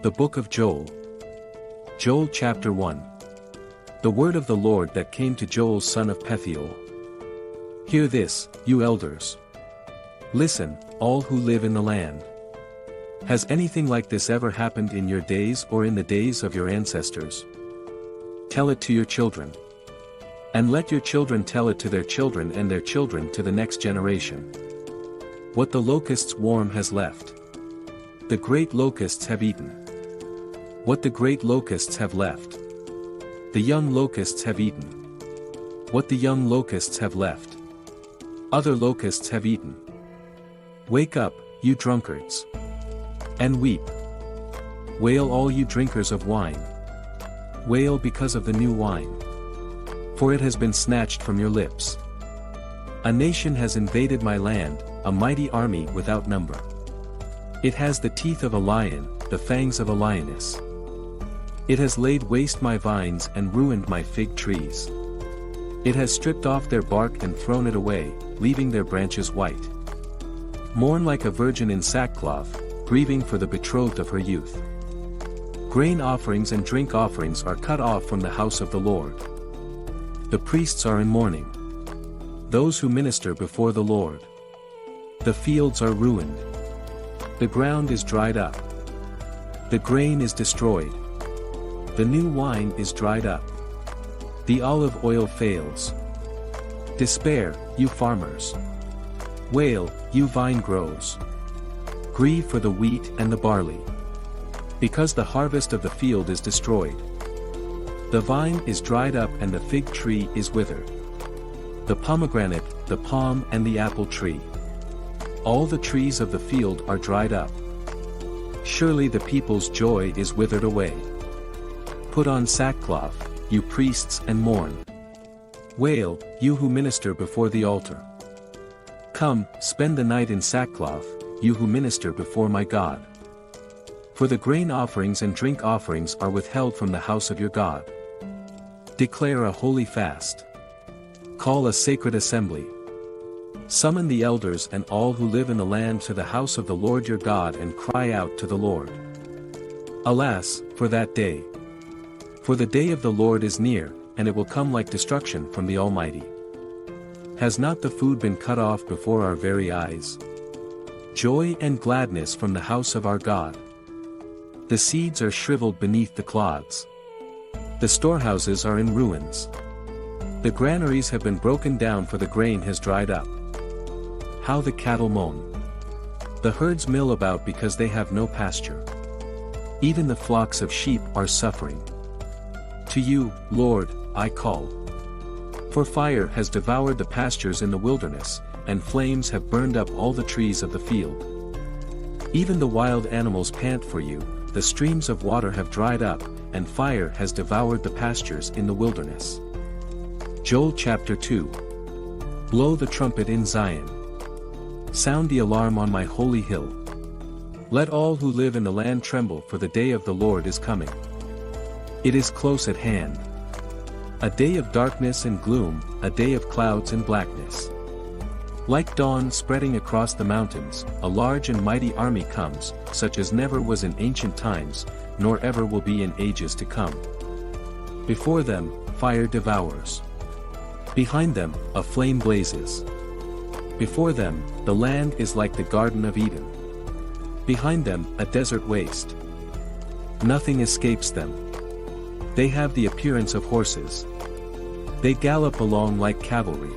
The Book of Joel. Joel chapter 1. The word of the Lord that came to Joel son of Pethuel. Hear this, you elders. Listen, all who live in the land. Has anything like this ever happened in your days or in the days of your ancestors? Tell it to your children. And let your children tell it to their children and their children to the next generation. What the locust's swarm has left. The great locusts have eaten. What the great locusts have left. The young locusts have eaten. What the young locusts have left. Other locusts have eaten. Wake up, you drunkards. And weep. Wail all you drinkers of wine. Wail because of the new wine. For it has been snatched from your lips. A nation has invaded my land, a mighty army without number. It has the teeth of a lion, the fangs of a lioness. It has laid waste my vines and ruined my fig trees. It has stripped off their bark and thrown it away, leaving their branches white. Mourn like a virgin in sackcloth, grieving for the betrothed of her youth. Grain offerings and drink offerings are cut off from the house of the Lord. The priests are in mourning. Those who minister before the Lord. The fields are ruined. The ground is dried up. The grain is destroyed. The new wine is dried up. The olive oil fails. Despair, you farmers. Wail, you vine grows. Grieve for the wheat and the barley. Because the harvest of the field is destroyed. The vine is dried up and the fig tree is withered. The pomegranate, the palm and the apple tree. All the trees of the field are dried up. Surely the people's joy is withered away. Put on sackcloth, you priests, and mourn. Wail, you who minister before the altar. Come, spend the night in sackcloth, you who minister before my God. For the grain offerings and drink offerings are withheld from the house of your God. Declare a holy fast. Call a sacred assembly. Summon the elders and all who live in the land to the house of the Lord your God and cry out to the Lord. Alas, for that day! For the day of the Lord is near, and it will come like destruction from the Almighty. Has not the food been cut off before our very eyes? Joy and gladness from the house of our God. The seeds are shriveled beneath the clods. The storehouses are in ruins. The granaries have been broken down for the grain has dried up. How the cattle moan. The herds mill about because they have no pasture. Even the flocks of sheep are suffering. To you, Lord, I call. For fire has devoured the pastures in the wilderness, and flames have burned up all the trees of the field. Even the wild animals pant for you, the streams of water have dried up, and fire has devoured the pastures in the wilderness. Joel chapter 2. Blow the trumpet in Zion. Sound the alarm on my holy hill. Let all who live in the land tremble, for the day of the Lord is coming. It is close at hand. A day of darkness and gloom, a day of clouds and blackness. Like dawn spreading across the mountains, a large and mighty army comes, such as never was in ancient times, nor ever will be in ages to come. Before them, fire devours. Behind them, a flame blazes. Before them, the land is like the Garden of Eden. Behind them, a desert waste. Nothing escapes them. They have the appearance of horses. They gallop along like cavalry.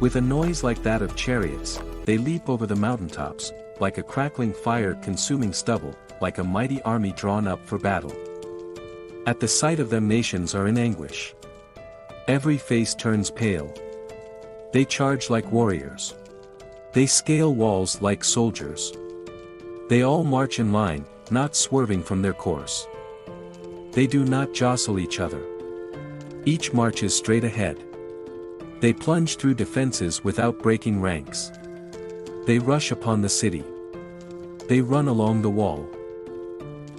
With a noise like that of chariots, they leap over the mountaintops, like a crackling fire consuming stubble, like a mighty army drawn up for battle. At the sight of them nations are in anguish. Every face turns pale. They charge like warriors. They scale walls like soldiers. They all march in line, not swerving from their course. They do not jostle each other. Each marches straight ahead. They plunge through defenses without breaking ranks. They rush upon the city. They run along the wall.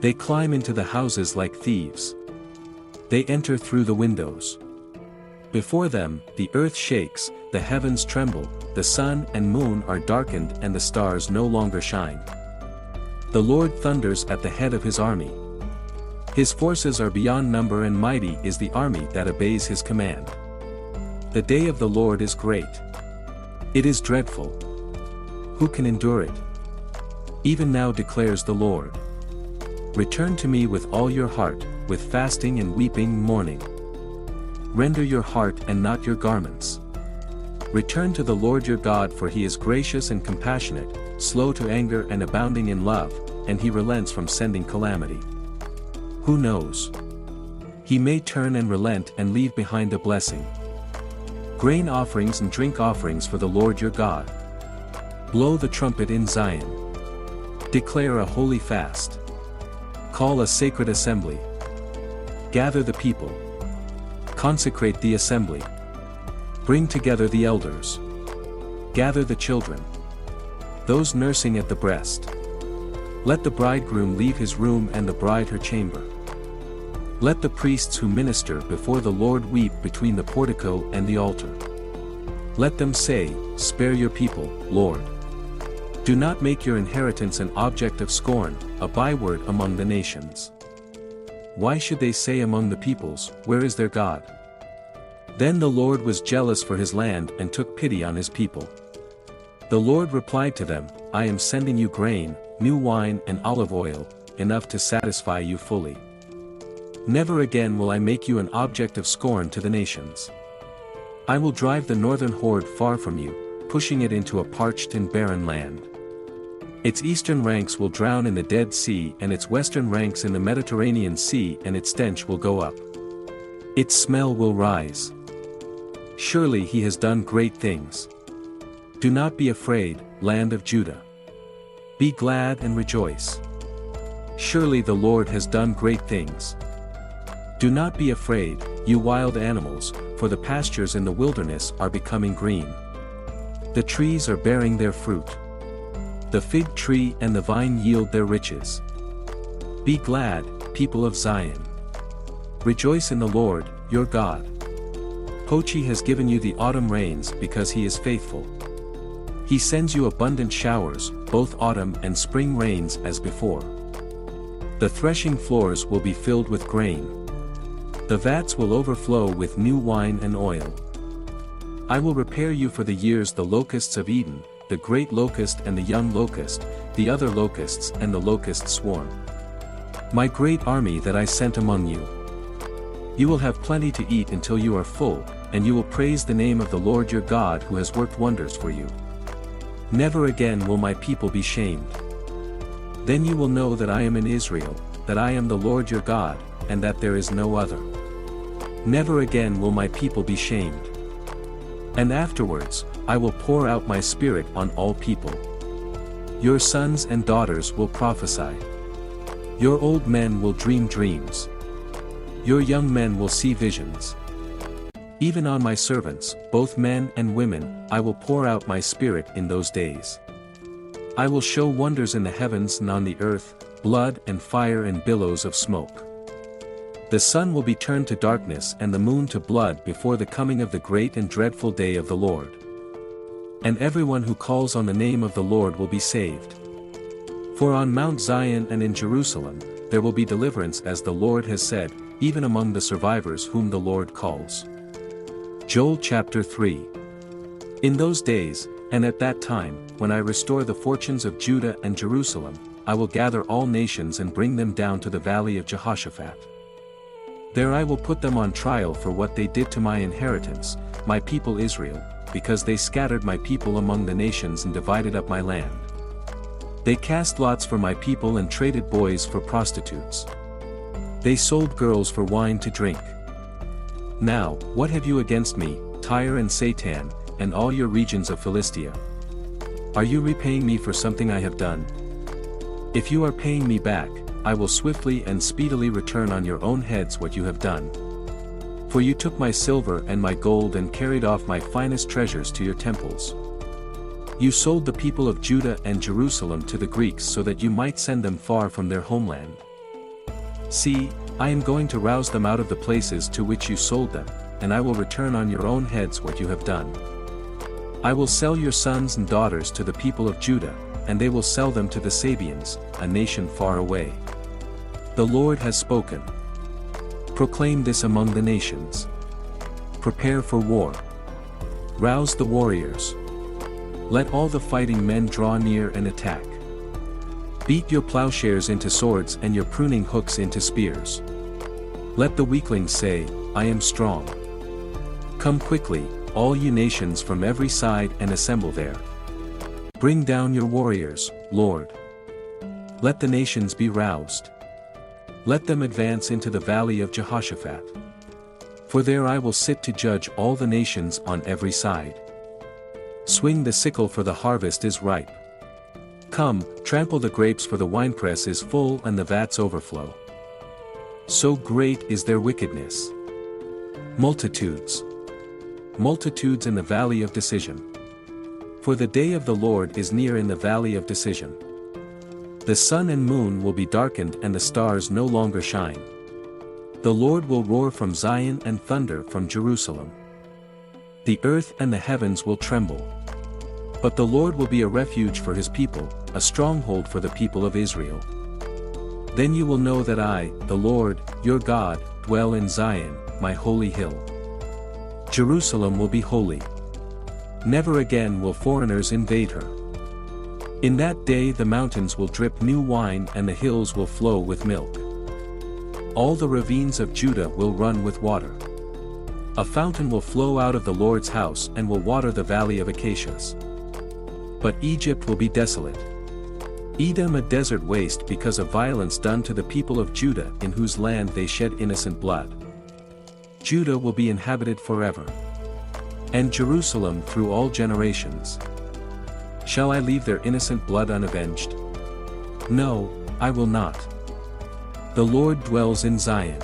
They climb into the houses like thieves. They enter through the windows. Before them, the earth shakes, the heavens tremble, the sun and moon are darkened and the stars no longer shine. The Lord thunders at the head of his army. His forces are beyond number, and mighty is the army that obeys his command. The day of the Lord is great. It is dreadful. Who can endure it? Even now declares the Lord. Return to me with all your heart, with fasting and weeping mourning. Render your heart and not your garments. Return to the Lord your God, for he is gracious and compassionate, slow to anger and abounding in love, and he relents from sending calamity. Who knows? He may turn and relent and leave behind a blessing. Grain offerings and drink offerings for the Lord your God. Blow the trumpet in Zion. Declare a holy fast. Call a sacred assembly. Gather the people. Consecrate the assembly. Bring together the elders. Gather the children. Those nursing at the breast. Let the bridegroom leave his room and the bride her chamber. Let the priests who minister before the Lord weep between the portico and the altar. Let them say, spare your people, Lord. Do not make your inheritance an object of scorn, a byword among the nations. Why should they say among the peoples, where is their God? Then the Lord was jealous for his land and took pity on his people. The Lord replied to them, I am sending you grain, new wine and olive oil, enough to satisfy you fully. Never again will I make you an object of scorn to the nations. I will drive the northern horde far from you, pushing it into a parched and barren land. Its eastern ranks will drown in the Dead Sea, and its western ranks in the Mediterranean Sea, and its stench will go up. Its smell will rise. Surely he has done great things. Do not be afraid, land of Judah. Be glad and rejoice. Surely the Lord has done great things. Do not be afraid, you wild animals, for the pastures in the wilderness are becoming green. The trees are bearing their fruit. The fig tree and the vine yield their riches. Be glad, people of Zion. Rejoice in the Lord, your God. Pochi has given you the autumn rains because he is faithful. He sends you abundant showers, both autumn and spring rains as before. The threshing floors will be filled with grain. The vats will overflow with new wine and oil. I will repair you for the years the locusts of Eden, the great locust and the young locust, the other locusts and the locust swarm. My great army that I sent among you. You will have plenty to eat until you are full, and you will praise the name of the Lord your God who has worked wonders for you. Never again will my people be shamed. Then you will know that I am in Israel, that I am the Lord your God, and that there is no other. Never again will my people be shamed. And afterwards, I will pour out my spirit on all people. Your sons and daughters will prophesy. Your old men will dream dreams. Your young men will see visions. Even on my servants, both men and women, I will pour out my spirit in those days. I will show wonders in the heavens and on the earth, blood and fire and billows of smoke. The sun will be turned to darkness and the moon to blood before the coming of the great and dreadful day of the Lord. And everyone who calls on the name of the Lord will be saved. For on Mount Zion and in Jerusalem, there will be deliverance, as the Lord has said, even among the survivors whom the Lord calls. Joel chapter 3. In those days, and at that time, when I restore the fortunes of Judah and Jerusalem, I will gather all nations and bring them down to the valley of Jehoshaphat. There I will put them on trial for what they did to my inheritance, my people Israel, because they scattered my people among the nations and divided up my land. They cast lots for my people and traded boys for prostitutes. They sold girls for wine to drink. Now, what have you against me, Tyre and Satan, and all your regions of Philistia? Are you repaying me for something I have done? If you are paying me back, I will swiftly and speedily return on your own heads what you have done. For you took my silver and my gold and carried off my finest treasures to your temples. You sold the people of Judah and Jerusalem to the Greeks so that you might send them far from their homeland. See, I am going to rouse them out of the places to which you sold them, and I will return on your own heads what you have done. I will sell your sons and daughters to the people of Judah, and they will sell them to the Sabeans, a nation far away. The Lord has spoken. Proclaim this among the nations. Prepare for war. Rouse the warriors. Let all the fighting men draw near and attack. Beat your plowshares into swords and your pruning hooks into spears. Let the weaklings say, I am strong. Come quickly, all you nations from every side, and assemble there. Bring down your warriors, Lord. Let the nations be roused. Let them advance into the valley of Jehoshaphat. For there I will sit to judge all the nations on every side. Swing the sickle, for the harvest is ripe. Come, trample the grapes, for the winepress is full and the vats overflow. So great is their wickedness. Multitudes. Multitudes in the valley of decision. For the day of the Lord is near in the valley of decision. The sun and moon will be darkened and the stars no longer shine. The Lord will roar from Zion and thunder from Jerusalem. The earth and the heavens will tremble. But the Lord will be a refuge for his people, a stronghold for the people of Israel. Then you will know that I, the Lord, your God, dwell in Zion, my holy hill. Jerusalem will be holy. Never again will foreigners invade her. In that day the mountains will drip new wine and the hills will flow with milk. All the ravines of Judah will run with water. A fountain will flow out of the Lord's house and will water the valley of acacias. But Egypt will be desolate. Edom a desert waste because of violence done to the people of Judah, in whose land they shed innocent blood. Judah will be inhabited forever. And Jerusalem through all generations. Shall I leave their innocent blood unavenged? No, I will not. The Lord dwells in Zion.